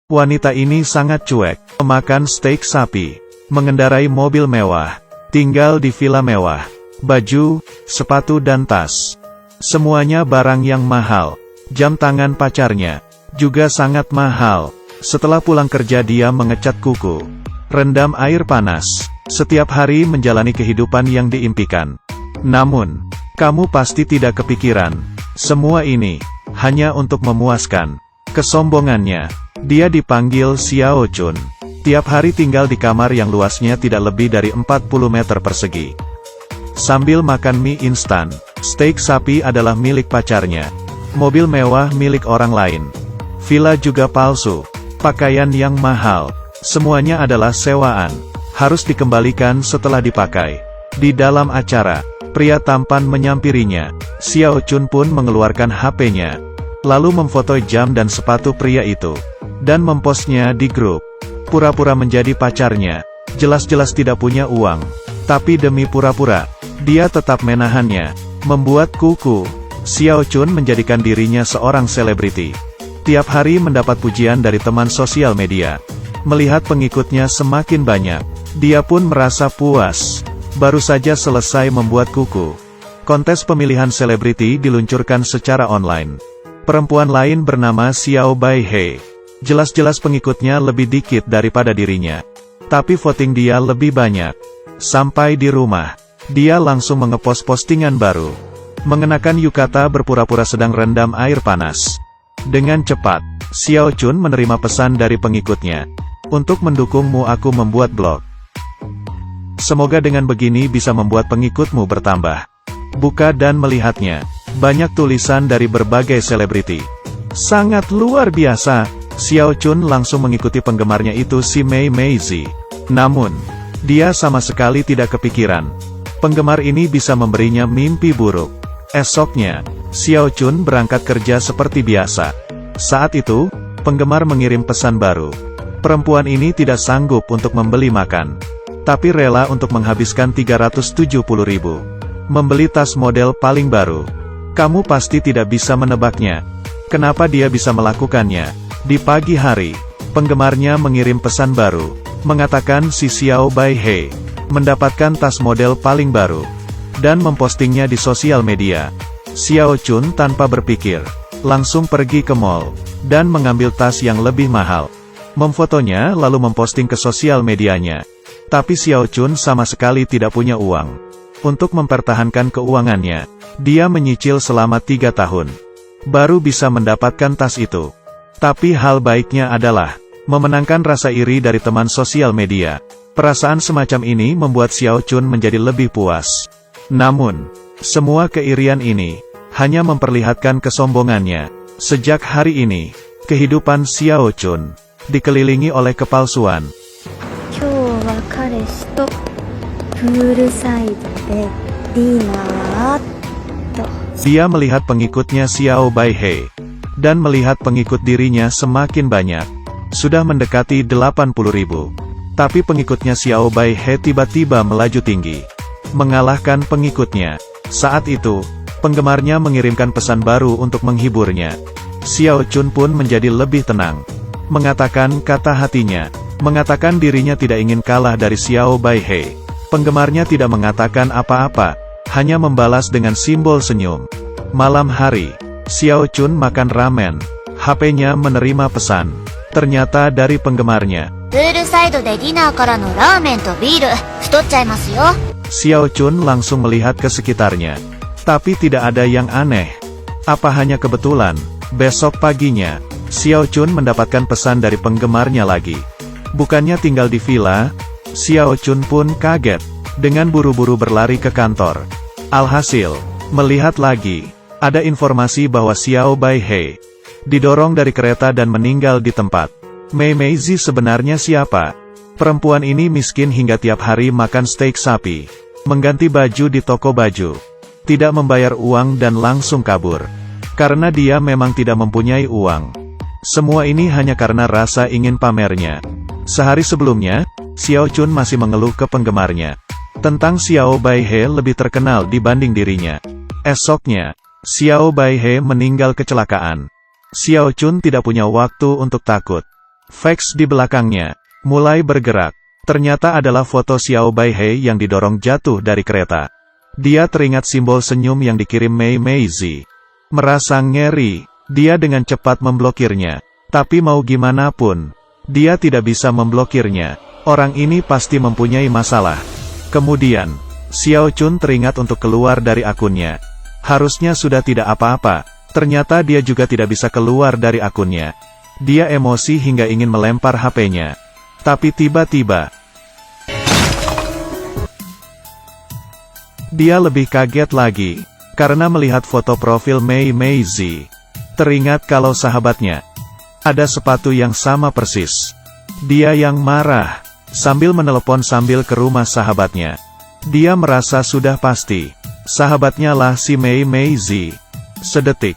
Wanita ini sangat cuek, memakan steak sapi, mengendarai mobil mewah, tinggal di villa mewah, baju, sepatu dan tas. Semuanya barang yang mahal. Jam tangan pacarnya juga sangat mahal. Setelah pulang kerja dia mengecat kuku, rendam air panas, setiap hari menjalani kehidupan yang diimpikan. Namun, kamu pasti tidak kepikiran, semua ini hanya untuk memuaskan kesombongannya. Dia dipanggil Xiao Chun. Tiap hari tinggal di kamar yang luasnya tidak lebih dari 40 meter persegi. Sambil makan mie instan, steak sapi adalah milik pacarnya. Mobil mewah milik orang lain. Villa juga palsu. Pakaian yang mahal. Semuanya adalah sewaan. Harus dikembalikan setelah dipakai. Di dalam acara, pria tampan menyampirinya. Xiao Chun pun mengeluarkan HP-nya. Lalu memfoto jam dan sepatu pria itu. Dan mempostnya di grup. Pura-pura menjadi pacarnya. Jelas-jelas tidak punya uang. Tapi demi pura-pura, dia tetap menahannya. Membuat kuku. Xiao Chun menjadikan dirinya seorang selebriti. Tiap hari mendapat pujian dari teman sosial media. Melihat pengikutnya semakin banyak, dia pun merasa puas. Baru saja selesai membuat kuku. Kontes pemilihan selebriti diluncurkan secara online. Perempuan lain bernama Xiao Baihe. Jelas-jelas pengikutnya lebih dikit daripada dirinya. Tapi voting dia lebih banyak. Sampai di rumah, dia langsung mengepost postingan baru. Mengenakan yukata berpura-pura sedang rendam air panas. Dengan cepat, Xiao Chun menerima pesan dari pengikutnya. Untuk mendukungmu aku membuat blog. Semoga dengan begini bisa membuat pengikutmu bertambah. Buka dan melihatnya. Banyak tulisan dari berbagai selebriti. Sangat luar biasa. Xiao Chun langsung mengikuti penggemarnya itu si Mei Meizi. Namun, dia sama sekali tidak kepikiran. Penggemar ini bisa memberinya mimpi buruk. Esoknya, Xiao Chun berangkat kerja seperti biasa. Saat itu, penggemar mengirim pesan baru. Perempuan ini tidak sanggup untuk membeli makan. Tapi rela untuk menghabiskan 370.000. Membeli tas model paling baru. Kamu pasti tidak bisa menebaknya. Kenapa dia bisa melakukannya? Di pagi hari, penggemarnya mengirim pesan baru, mengatakan si Xiao Baihe mendapatkan tas model paling baru, dan mempostingnya di sosial media. Xiao Chun tanpa berpikir, langsung pergi ke mall, dan mengambil tas yang lebih mahal. Memfotonya lalu memposting ke sosial medianya. Tapi Xiao Chun sama sekali tidak punya uang. Untuk mempertahankan keuangannya, dia menyicil selama 3 tahun. Baru bisa mendapatkan tas itu. Tapi hal baiknya adalah, memenangkan rasa iri dari teman sosial media. Perasaan semacam ini membuat Xiao Chun menjadi lebih puas. Namun, semua keirian ini, hanya memperlihatkan kesombongannya. Sejak hari ini, kehidupan Xiao Chun, dikelilingi oleh kepalsuan. Dia melihat pengikutnya Xiao Baihe. Dan melihat pengikut dirinya semakin banyak. Sudah mendekati 80.000. Tapi pengikutnya Xiao Baihe tiba-tiba melaju tinggi. Mengalahkan pengikutnya. Saat itu, penggemarnya mengirimkan pesan baru untuk menghiburnya. Xiao Chun pun menjadi lebih tenang. Mengatakan kata hatinya. Mengatakan dirinya tidak ingin kalah dari Xiao Baihe. Penggemarnya tidak mengatakan apa-apa. Hanya membalas dengan simbol senyum. Malam hari, Xiao Chun makan ramen. HP-nya menerima pesan. Ternyata dari penggemarnya. Xiao Chun langsung melihat ke sekitarnya. Tapi tidak ada yang aneh. Apa hanya kebetulan? Besok paginya, Xiao Chun mendapatkan pesan dari penggemarnya lagi. Bukannya tinggal di villa, Xiao Chun pun kaget. Dengan buru-buru berlari ke kantor. Alhasil, melihat lagi. Ada informasi bahwa Xiao Baihe didorong dari kereta dan meninggal di tempat. Mei Meizi sebenarnya siapa? Perempuan ini miskin hingga tiap hari makan steak sapi, mengganti baju di toko baju, tidak membayar uang dan langsung kabur. Karena dia memang tidak mempunyai uang. Semua ini hanya karena rasa ingin pamernya. Sehari sebelumnya, Xiao Chun masih mengeluh ke penggemarnya. Tentang Xiao Baihe lebih terkenal dibanding dirinya. Esoknya, Xiao Baihe meninggal kecelakaan. Xiao Chun tidak punya waktu untuk takut. Fax di belakangnya mulai bergerak. Ternyata adalah foto Xiao Baihei yang didorong jatuh dari kereta. Dia teringat simbol senyum yang dikirim Mei Meizi. Merasa ngeri, dia dengan cepat memblokirnya. Tapi mau gimana pun, dia tidak bisa memblokirnya. Orang ini pasti mempunyai masalah. Kemudian, Xiao Chun teringat untuk keluar dari akunnya. Harusnya sudah tidak apa-apa, ternyata dia juga tidak bisa keluar dari akunnya. Dia emosi hingga ingin melempar HP-nya. Tapi tiba-tiba, dia lebih kaget lagi, karena melihat foto profil Mei Meizi. Teringat kalau sahabatnya ada sepatu yang sama persis. Dia yang marah, sambil menelepon sambil ke rumah sahabatnya. Dia merasa sudah pasti, sahabatnya lah si Mei Meizi. Sedetik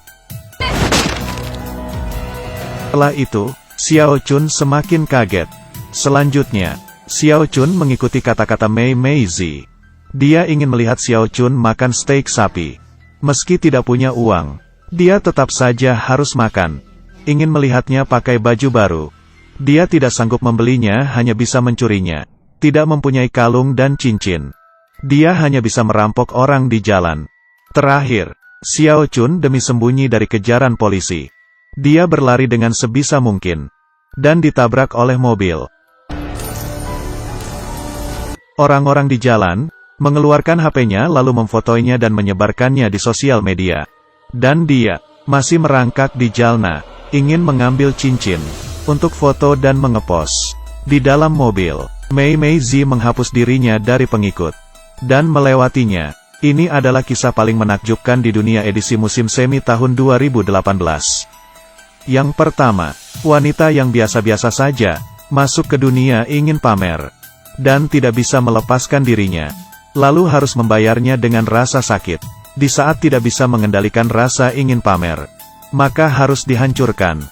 setelah itu, Xiao Chun semakin kaget. Selanjutnya, Xiao Chun mengikuti kata-kata Mei Meizi. Dia ingin melihat Xiao Chun makan steak sapi. Meski tidak punya uang, dia tetap saja harus makan. Ingin melihatnya pakai baju baru. Dia tidak sanggup membelinya, hanya bisa mencurinya. Tidak mempunyai kalung dan cincin. Dia hanya bisa merampok orang di jalan. Terakhir, Xiao Chun demi sembunyi dari kejaran polisi. Dia berlari dengan sebisa mungkin. Dan ditabrak oleh mobil. Orang-orang di jalan mengeluarkan HP-nya lalu memfotonya dan menyebarkannya di sosial media. Dan dia masih merangkak di jalna, ingin mengambil cincin untuk foto dan mengepost. Di dalam mobil, Mei Meizi menghapus dirinya dari pengikut dan melewatinya. Ini adalah kisah paling menakjubkan di dunia edisi musim semi tahun 2018. Yang pertama, wanita yang biasa-biasa saja masuk ke dunia ingin pamer dan tidak bisa melepaskan dirinya. Lalu harus membayarnya dengan rasa sakit. Di saat tidak bisa mengendalikan rasa ingin pamer, maka harus dihancurkan.